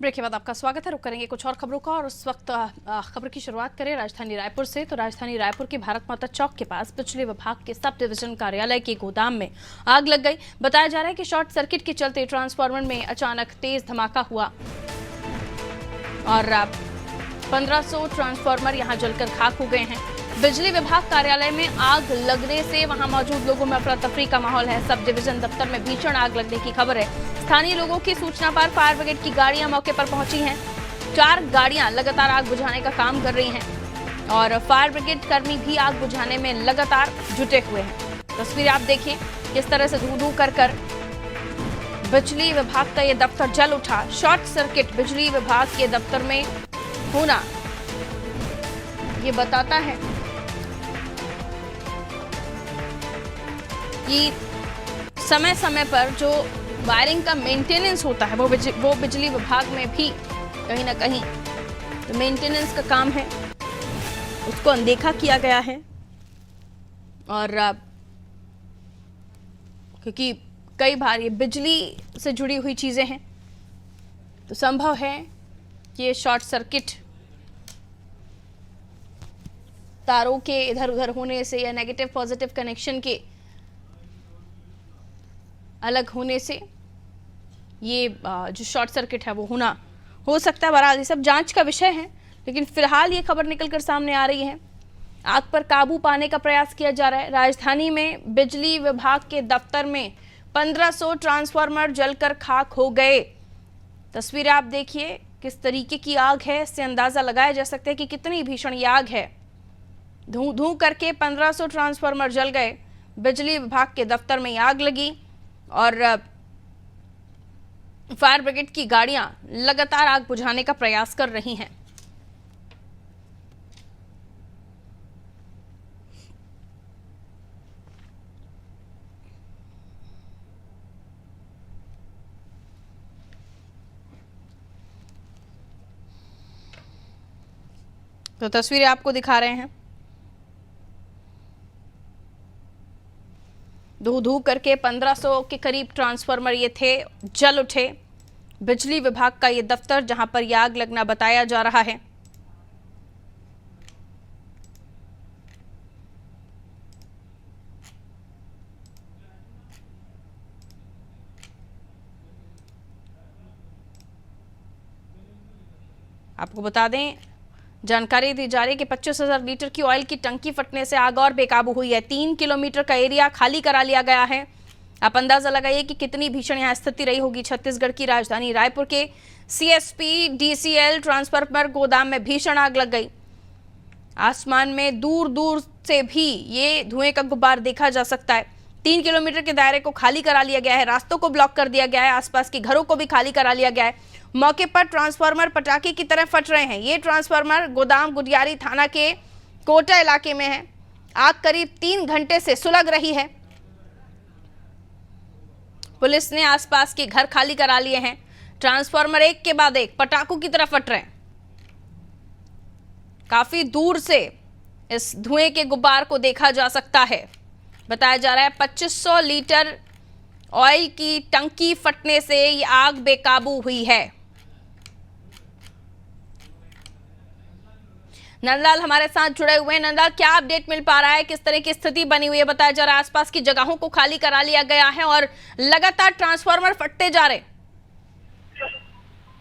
Break के बाद आपका स्वागत है। रुक करेंगे कुछ और खबरों का और उस वक्त खबर की शुरुआत करें राजधानी रायपुर से। तो राजधानी रायपुर के भारत माता चौक के पास बिजली विभाग के सब डिवीजन कार्यालय के गोदाम में आग लग गई। बताया जा रहा है कि शॉर्ट सर्किट के चलते ट्रांसफार्मर में अचानक तेज धमाका हुआ और 1500 ट्रांसफार्मर यहां जलकर खाक हो गए हैं। बिजली विभाग कार्यालय में आग लगने से वहां मौजूद लोगों में अफरा तफरी का माहौल है। सब डिवीजन दफ्तर में भीषण आग लगने की खबर है। स्थानीय लोगों की सूचना पर फायर ब्रिगेड की गाड़ियां मौके पर पहुंची हैं। 4 गाड़ियां लगातार आग बुझाने का काम कर रही हैं और फायर ब्रिगेड कर्मी भी आग बुझाने में लगातार जुटे हुए हैं। तस्वीर आप देखिए किस तरह से धू-धू कर बिजली विभाग का ये दफ्तर जल उठा। शॉर्ट सर्किट बिजली विभाग के दफ्तर में होना ये बताता है कि समय समय पर जो वायरिंग का मेंटेनेंस होता है वो बिजली विभाग में भी कहीं ना कहीं तो मेंटेनेंस का काम है, उसको अनदेखा किया गया है। और क्योंकि कई बार ये बिजली से जुड़ी हुई चीज़ें हैं तो संभव है कि ये शॉर्ट सर्किट तारों के इधर उधर होने से या नेगेटिव पॉजिटिव कनेक्शन के अलग होने से ये जो शॉर्ट सर्किट है वो होना हो सकता है। बहरहाल ये सब जांच का विषय है, लेकिन फिलहाल ये खबर निकलकर सामने आ रही है। आग पर काबू पाने का प्रयास किया जा रहा है। राजधानी में बिजली विभाग के दफ्तर में 1500 ट्रांसफार्मर जलकर खाक हो गए। तस्वीरें आप देखिए किस तरीके की आग है, इससे अंदाजा लगाया जा सकता है कि कितनी भीषण ये आग है। धू-धू करके 1500 ट्रांसफार्मर जल गए। बिजली विभाग के दफ्तर में आग लगी और फायर ब्रिगेड की गाड़ियां लगातार आग बुझाने का प्रयास कर रही हैं। तो तस्वीरें आपको दिखा रहे हैं। धू-धू करके 1500 के करीब ट्रांसफार्मर ये थे, जल उठे। बिजली विभाग का ये दफ्तर जहां पर ये आग लगना बताया जा रहा है। आपको बता दें, जानकारी दी जा रही है कि 25,000 लीटर की ऑयल की टंकी फटने से आग और बेकाबू हुई है। 3 किलोमीटर का एरिया खाली करा लिया गया है। आप अंदाजा लगाइए कि कितनी भीषण यहां स्थिति रही होगी। छत्तीसगढ़ की राजधानी रायपुर के सीएसपी डीसीएल ट्रांसफार्मर गोदाम में भीषण आग लग गई। आसमान में दूर दूर से भी ये धुएं का गुब्बार देखा जा सकता है। 3 किलोमीटर के दायरे को खाली करा लिया गया है। रास्तों को ब्लॉक कर दिया गया है। आसपास के घरों को भी खाली करा लिया गया है। मौके पर ट्रांसफार्मर पटाखे की तरह फट रहे हैं। ये ट्रांसफार्मर गोदाम गुडियारी थाना के कोटा इलाके में है। आग करीब 3 घंटे से सुलग रही है। पुलिस ने आसपास के घर खाली करा लिए हैं। ट्रांसफार्मर एक के बाद एक पटाखों की तरह फट रहे हैं। काफी दूर से इस धुएं के गुब्बार को देखा जा सकता है। बताया जा रहा है 2500 लीटर ऑयल की टंकी फटने से ये आग बेकाबू हुई है। नंदलाल हमारे साथ जुड़े हुए हैं। नंदलाल, क्या अपडेट मिल पा रहा है, किस तरह की स्थिति बनी हुई है? बताया जा रहा है आसपास की जगहों को खाली करा लिया गया है और लगातार ट्रांसफार्मर फटते जा रहे हैं।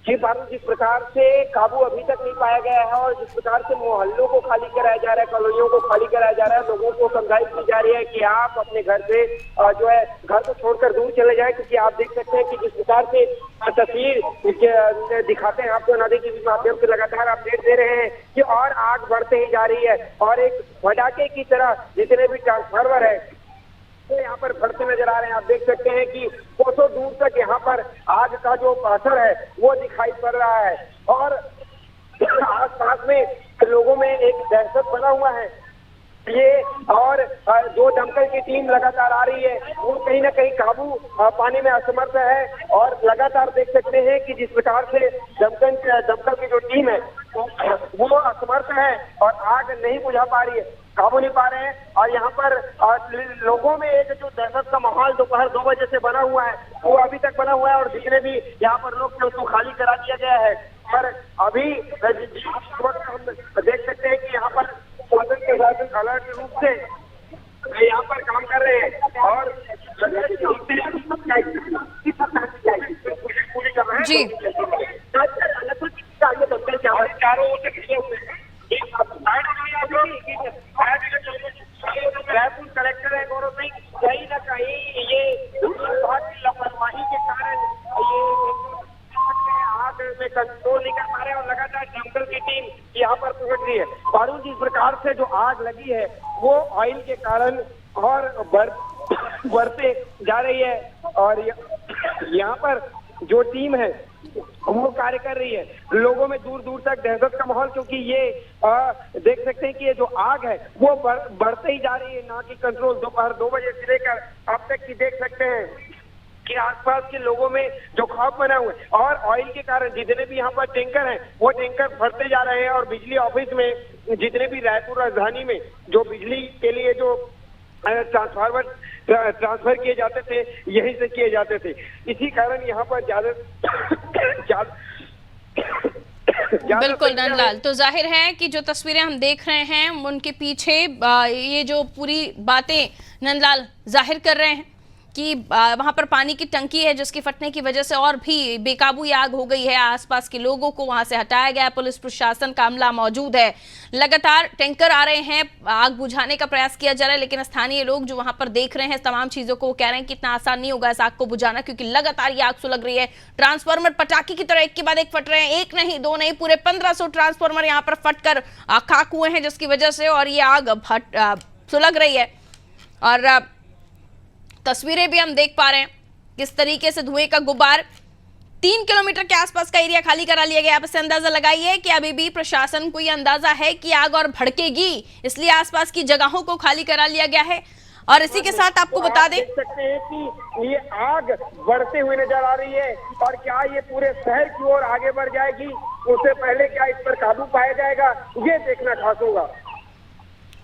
जी पारुल, जिस प्रकार से काबू अभी तक नहीं पाया गया है और जिस प्रकार से मोहल्लों को खाली कराया जा रहा है, कॉलोनियों को खाली कराया जा रहा है, लोगों को समझाइश की जा रही है कि आप अपने घर से जो है घर को छोड़कर दूर चले जाएं, क्योंकि आप देख सकते हैं कि जिस प्रकार से तस्वीर दिखाते हैं आपको नदी के माध्यम से लगातार अपडेट दे रहे हैं कि और आग बढ़ते ही जा रही है और एक भड़ाके की तरह जितने भी ट्रांसफार्मर है तो यहाँ पर बढ़ते नजर आ रहे हैं। आप देख सकते हैं कि कोसों दूर तक यहाँ पर आग का जो असर है वो दिखाई पड़ रहा है और आसपास में लोगों में एक दहशत बना हुआ है। ये और जो दमकल की टीम लगातार आ रही है वो कहीं ना कहीं काबू पाने में असमर्थ है और लगातार देख सकते हैं कि जिस प्रकार से दमकल की जो टीम है वो असमर्थ है और आग नहीं बुझा पा रही है, काबू नहीं पा रहे हैं। और यहाँ पर लोगों में एक जो दहशत का माहौल दोपहर 2 बजे से बना हुआ है वो अभी तक बना हुआ है और जितने भी यहाँ पर लोग थे उसको खाली करा दिया गया है। और अभी इस वक्त हम देख सकते हैं कि यहाँ पर शासन के साथ अलर्ट रूप से यहाँ पर काम कर रहे हैं और पूरी कर रहे हैं जी। चारों ओर से घिरे हुए हैं। रायपुर कलेक्टर है गौरव सिंह, कहीं ना कहीं ये विभाग की लापरवाही के कारण ये आग में कंट्रोल नहीं कर पा रहे और लगातार दमकल की टीम यहाँ पर पहुंच रही है। बारू जिस प्रकार से जो आग लगी है वो ऑयल के कारण और बढ़ते जा रही है और यहाँ पर जो टीम है वो कार्य कर रही है। लोगों में दूर दूर तक दहशत का माहौल, क्योंकि ये देख सकते हैं कि ये जो आग है वो बढ़ते ही जा रही है, ना कि कंट्रोल। दोपहर 2 बजे से लेकर अब तक की देख सकते हैं कि आसपास के लोगों में जो खौफ बना हुआ है और ऑयल के कारण जितने भी यहाँ पर टैंकर हैं वो टैंकर फटते जा रहे हैं और बिजली ऑफिस में जितने भी रायपुर राजधानी में जो बिजली के लिए जो ट्रांसफर किए जाते थे यहीं से किए जाते थे। इसी कारण यहाँ पर ज्यादा बिल्कुल नंदलाल, तो जाहिर है कि जो तस्वीरें हम देख रहे हैं उनके पीछे ये जो पूरी बातें नंदलाल जाहिर कर रहे हैं कि वहां पर पानी की टंकी है जिसकी फटने की वजह से और भी बेकाबू आग हो गई है। आसपास के लोगों को वहां से हटाया गया है, पुलिस प्रशासन का अमला मौजूद है, लगातार टैंकर आ रहे हैं, आग बुझाने का प्रयास किया जा रहा है। लेकिन स्थानीय लोग जो वहां पर देख रहे हैं तमाम चीजों को, वो कह रहे हैं कि इतना आसान नहीं होगा इस आग को बुझाना, क्योंकि लगातार ये आग सुलग रही है। ट्रांसफार्मर पटाखे की तरह एक के बाद एक फट रहे हैं, एक नहीं दो नहीं, पूरे 1500 ट्रांसफार्मर यहाँ पर फटकर खाक हुए हैं, जिसकी वजह से और ये आग सुलग रही है। और तस्वीरें भी हम देख पा रहे हैं किस तरीके से धुएं का गुब्बार 3 किलोमीटर के आसपास का एरिया खाली करा लिया गया। आप इससे अंदाजा लगाइए कि अभी भी प्रशासन को यह अंदाजा है कि आग और भड़केगी, इसलिए आसपास की जगहों को खाली करा लिया गया है। और इसी के साथ आपको बता दें, देख सकते हैं कि ये आग बढ़ते हुए नजर आ रही है और क्या ये पूरे शहर की ओर आगे बढ़ जाएगी, उससे पहले क्या इस पर काबू पाया जाएगा, ये देखना खास होगा।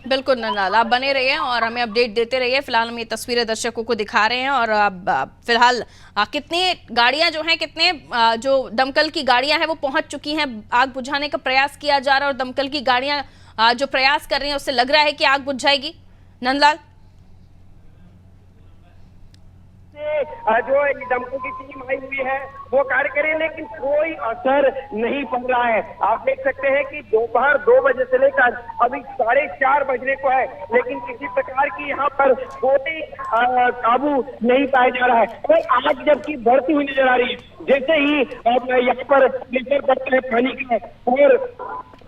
बिल्कुल नंदलाल, आप बने रहिए और हमें अपडेट देते रहिए। फिलहाल हम ये तस्वीरें दर्शकों को दिखा रहे हैं और अब फिलहाल कितनी गाड़ियां जो हैं, कितने जो दमकल की गाड़ियां हैं वो पहुंच चुकी हैं, आग बुझाने का प्रयास किया जा रहा है और दमकल की गाड़ियां जो प्रयास कर रही हैं उससे लग रहा है कि आग बुझ जाएगी। नंदलाल, जो दमकल की टीम आई हुई है वो कार्य करे, लेकिन कोई असर नहीं पड़ रहा है। आप देख सकते हैं कि दोपहर 2 बजे से लेकर अभी 4:30 बजने को है, लेकिन किसी प्रकार की यहाँ पर कोई काबू नहीं पाया जा रहा है और आग जबकि बढ़ती हुई नजर आ रही है। जैसे ही यहाँ पर प्रेशर पड़ता है पानी का और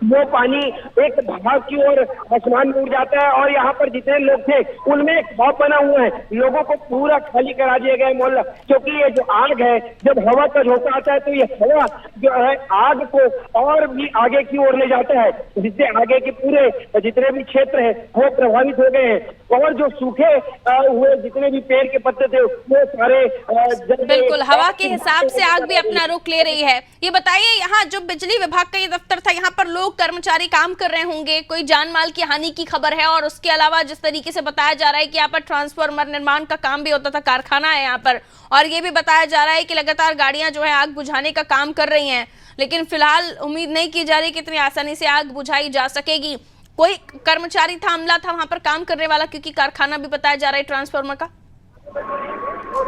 वो पानी एक भाग की ओर आसमान में उड़ जाता है और यहाँ पर जितने लोग थे उनमें एक खौफ बना हुआ है। लोगों को पूरा खाली करा दिया गया है मोहल्ला, क्योंकि ये जो आग है जब हवा का झोंका आता है तो ये हवा जो है आग को और भी आगे की ओर ले जाता है, जिससे आगे के पूरे जितने भी क्षेत्र है वो प्रभावित हो गए हैं और जो सूखे हुए जितने भी पेड़ के पत्ते थे वो सारे बिल्कुल हवा के हिसाब से आग भी अपना रुख ले रही है। ये बताइए, यहाँ जो बिजली विभाग का ये दफ्तर था, यहाँ पर लोग कर्मचारी काम कर रहे होंगे, कोई जान माल की हानि की खबर है? और उसके अलावा जिस तरीके से बताया जा रहा है कि यहाँ पर ट्रांसफार्मर निर्माण का काम भी होता था, कारखाना है यहाँ पर, और ये भी बताया जा रहा है कि लगातार गाड़ियां जो है आग बुझाने का काम कर रही हैं, लेकिन फिलहाल उम्मीद नहीं की जा रही कि इतनी आसानी से आग बुझाई जा सकेगी। कोई कर्मचारी था, अमला था वहां पर काम करने वाला, क्योंकि कारखाना भी बताया जा रहा है ट्रांसफार्मर का?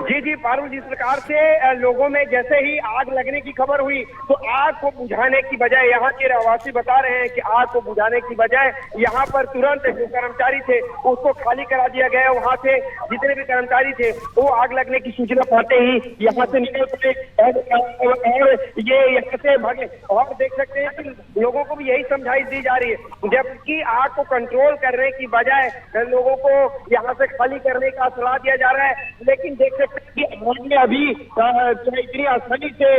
जी पारुल, जिस प्रकार से लोगों में जैसे ही आग लगने की खबर हुई तो आग को बुझाने की बजाय, यहाँ के रहवासी बता रहे हैं कि आग को बुझाने की बजाय यहाँ पर तुरंत जो कर्मचारी थे उसको खाली करा दिया गया। वहाँ से जितने भी कर्मचारी थे वो आग लगने की सूचना पाते ही यहाँ से निकल पड़े और ये यहाँ से भागे। और देख सकते हैं कि लोगों को भी यही समझाइश दी जा रही है, जबकि आग को कंट्रोल करने की बजाय लोगों को यहाँ से खाली करने का सलाह दिया जा रहा है। लेकिन देख सकते हैं कि आग में अभी इतनी आसानी से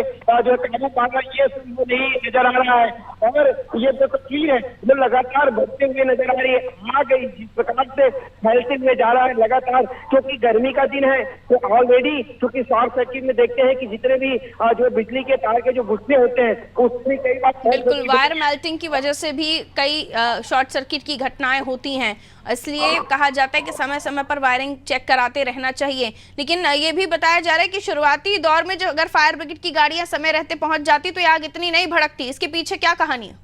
जो काबू पाना ये नहीं नजर आ रहा है और ये जो तस्वीर है जो लगातार बढ़ते हुए नजर आ रही है। आग जिस प्रकार से फैलते हुए जा रहा है लगातार, क्योंकि गर्मी का दिन है तो ऑलरेडी क्योंकि शॉर्ट सर्किट में देखते हैं कि जितने भी जो बिजली के तार के जो गुस्से होते हैं उसमें कई बार बिल्कुल वायर मेल्टिंग की वजह से भी कई शॉर्ट सर्किट की घटनाएं होती हैं, इसलिए कहा जाता है कि समय समय पर वायरिंग चेक कराते रहना चाहिए। लेकिन ये भी बताया जा रहा है कि शुरुआती दौर में जो अगर फायर ब्रिगेड की गाड़ियां समय रहते पहुंच जाती तो ये आग इतनी नहीं भड़कती। इसके पीछे क्या कहानी है?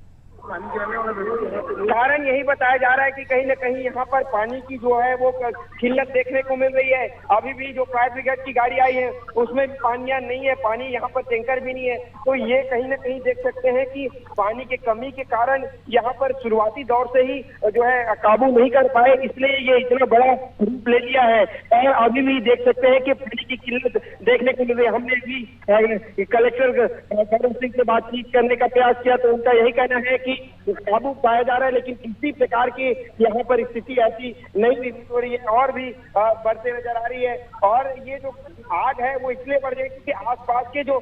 कारण यही बताया जा रहा है कि कहीं न कहीं यहाँ पर पानी की जो है वो किल्लत देखने को मिल रही है। अभी भी जो फायर ब्रिगेड की गाड़ी आई है उसमें भी पानियां नहीं है, पानी यहाँ पर टैंकर भी नहीं है। तो ये कहीं न कहीं देख सकते हैं कि पानी की कमी के कारण यहाँ पर शुरुआती दौर से ही जो है काबू नहीं कर पाए, इसलिए ये इतना बड़ा रूप ले लिया है। और अभी भी देख सकते हैं कि पानी की किल्लत देखने को मिल रही है। हमने भी कलेक्टर गौरव सिंह से बातचीत करने का प्रयास किया तो उनका यही कहना है कि काबू पाया जा रहा है, लेकिन किसी प्रकार की यहाँ पर स्थिति ऐसी नहीं निर्मित हो रही है और भी बढ़ते नजर आ रही है। और ये जो आग है वो इसलिए बढ़ जाएगी क्योंकि आसपास के जो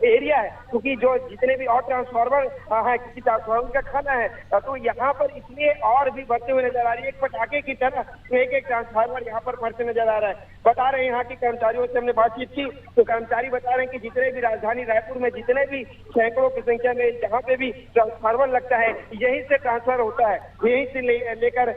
एरिया है, क्योंकि जो जितने भी और ट्रांसफार्मर है, किसी ट्रांसफार्मर का खाना है, तो यहाँ पर इसलिए और भी बढ़ते हुए नजर आ रही है। एक पटाखे की तरह एक एक ट्रांसफार्मर यहाँ पर बढ़ते नजर आ रहा है। बता रहे हैं यहाँ के कर्मचारियों से हमने बातचीत की तो कर्मचारी बता रहे हैं कि जितने भी राजधानी रायपुर में जितने भी सैकड़ों की संख्या में जहाँ पे भी ट्रांसफार्मर लगता है यहीं से ट्रांसफर होता है, यहीं से लेकर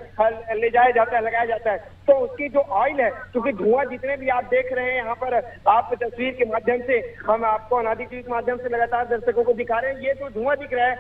ले जाया जाता है, लगाया जाता है। तो उसकी जो ऑयल है, क्योंकि धुआं जितने भी आप देख रहे हैं यहाँ पर आप तस्वीर के माध्यम से हम आपको अनादि टीवी के माध्यम से लगातार दर्शकों को दिखा रहे हैं, ये जो धुआं दिख रहा है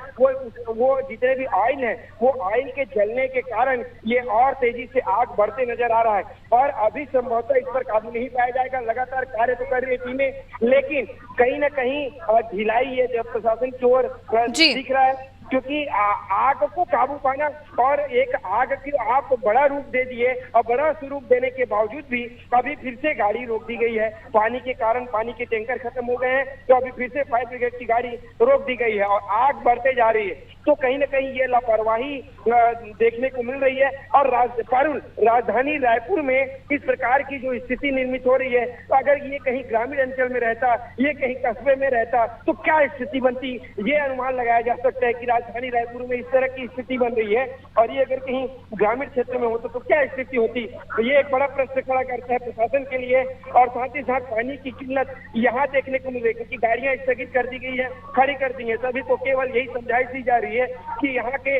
वो जितने भी ऑयल है वो ऑयल के जलने के कारण ये और तेजी से आग बढ़ते नजर आ रहा है। और अभी संभवतः इस पर काबू नहीं पाया जाएगा। लगातार कार्य तो कर रही है टीमें, लेकिन कहीं ना कहीं ढिलाई है जब प्रशासन की ओर दिख रहा है, क्योंकि आग को काबू पाना और एक आग की आप बड़ा रूप दे दिए और बड़ा स्वरूप देने के बावजूद भी अभी फिर से गाड़ी रोक दी गई है। पानी के कारण पानी के टैंकर खत्म हो गए हैं तो अभी फिर से फायर ब्रिगेड की गाड़ी रोक दी गई है और आग बढ़ते जा रही है। तो कहीं ना कहीं ये लापरवाही देखने को मिल रही है। और राजधानी रायपुर में इस प्रकार की जो स्थिति निर्मित हो रही है, तो अगर ये कहीं ग्रामीण अंचल में रहता, ये कहीं कस्बे में रहता तो क्या स्थिति बनती, ये अनुमान लगाया जा सकता है कि राजधानी रायपुर में इस तरह की स्थिति बन रही है और ये अगर कहीं ग्रामीण क्षेत्र में होता तो क्या स्थिति होती। तो ये एक बड़ा प्रश्न खड़ा करता है प्रशासन के लिए। और साथ ही साथ पानी की किल्लत यहाँ देखने को मिल रही है क्योंकि गाड़ियां स्थगित कर दी गई है, खड़ी कर दी है। सभी को केवल यही समझाइश दी जा रही है कि यहाँ के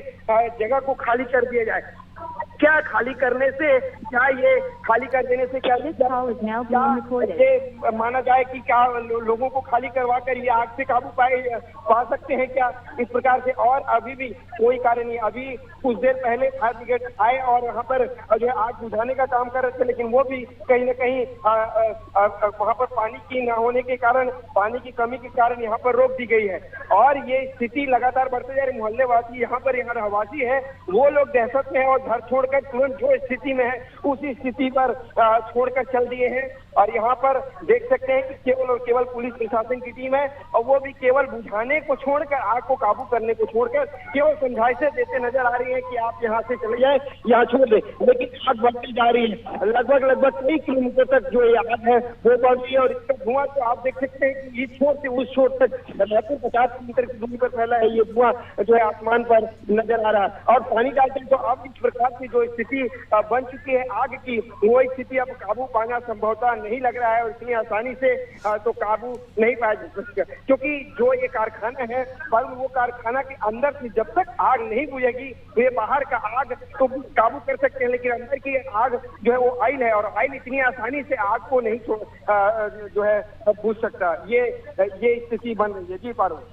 जगह को खाली कर दिया जाए। क्या खाली करने से, क्या ये खाली कर देने से क्या ये माना जाए कि क्या लोगों को खाली करवा कर ये आग से काबू पा सकते हैं क्या इस प्रकार से? और अभी भी कोई कार्य नहीं। अभी कुछ देर पहले फायर ब्रिगेड आए और वहाँ पर जो है आग बुझाने का काम कर रहे थे, लेकिन वो भी कहीं न कहीं वहाँ पर पानी की न होने के कारण, पानी की कमी के कारण यहाँ पर रोक दी गई है। और ये स्थिति लगातार बढ़ते जा रही। मोहल्लेवासी यहाँ रहवासी है, वो लोग दहशत में है और घर छोड़कर तुरंत जो स्थिति में है उसी स्थिति पर छोड़कर चल दिए हैं। और यहाँ पर देख सकते हैं कि केवल और केवल पुलिस प्रशासन की टीम है और वो भी केवल बुझाने को छोड़कर, आग को काबू करने को छोड़कर केवल समझाइशें देते नजर आ रही है कि आप यहाँ से चले जाए, यहाँ छोड़ दे। लेकिन आग बढ़ती जा रही है, लगभग कई किलोमीटर तक जो ये आग है वो बढ़ रही है। और इसका धुआं तो आप देख सकते हैं कि इस छोर से उस छोर तक लगभग 50 किलोमीटर की दूरी पर फैला है ये धुआं जो है आसमान पर नजर आ रहा है। और पानी डालते हैं तो अब इस प्रकार की जो स्थिति बन चुकी है आग की, वो स्थिति अब काबू पाना संभवतः नहीं लग रहा है और इतनी आसानी से तो काबू नहीं पाया जा सकता, क्योंकि जो ये कारखाना है पर वो कारखाना के अंदर से जब तक आग नहीं बुझेगी तो ये बाहर का आग तो काबू कर सकते हैं, लेकिन अंदर की आग जो है वो ऑयल है और ऑयल इतनी आसानी से आग को नहीं जो है बुझ सकता। ये स्थिति बन रही है। जी पारुल।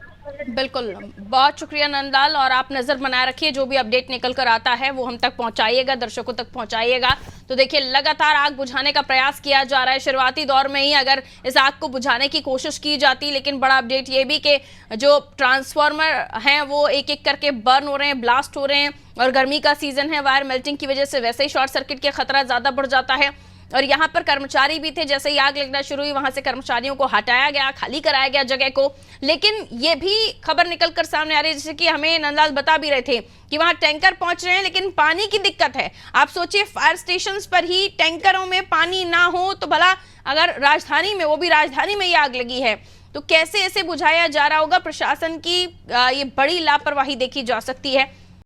बिल्कुल, बहुत शुक्रिया नंदलाल। और आप नजर बनाए रखिए, जो भी अपडेट निकल कर आता है वो हम तक पहुंचाइएगा, दर्शकों तक पहुंचाइएगा। तो देखिए लगातार आग बुझाने का प्रयास किया जा रहा है। शुरुआती दौर में ही अगर इस आग को बुझाने की कोशिश की जाती, लेकिन बड़ा अपडेट ये भी कि जो ट्रांसफार्मर हैं वो एक एक करके बर्न हो रहे हैं, ब्लास्ट हो रहे हैं। और गर्मी का सीजन है, वायर मेल्टिंग की वजह से वैसे ही शॉर्ट सर्किट के खतरा ज्यादा बढ़ जाता है। और यहाँ पर कर्मचारी भी थे, जैसे ही आग लगना शुरू हुई वहां से कर्मचारियों को हटाया गया, खाली कराया गया जगह को। लेकिन ये भी खबर निकलकर सामने आ रही है, जैसे कि हमें नंदलाल बता भी रहे थे कि वहां टैंकर पहुंच रहे हैं लेकिन पानी की दिक्कत है। आप सोचिए, फायर स्टेशन पर ही टैंकरों में पानी ना हो तो भला अगर राजधानी में, वो भी राजधानी में ये आग लगी है, तो कैसे ऐसे बुझाया जा रहा होगा। प्रशासन की ये बड़ी लापरवाही देखी जा सकती है।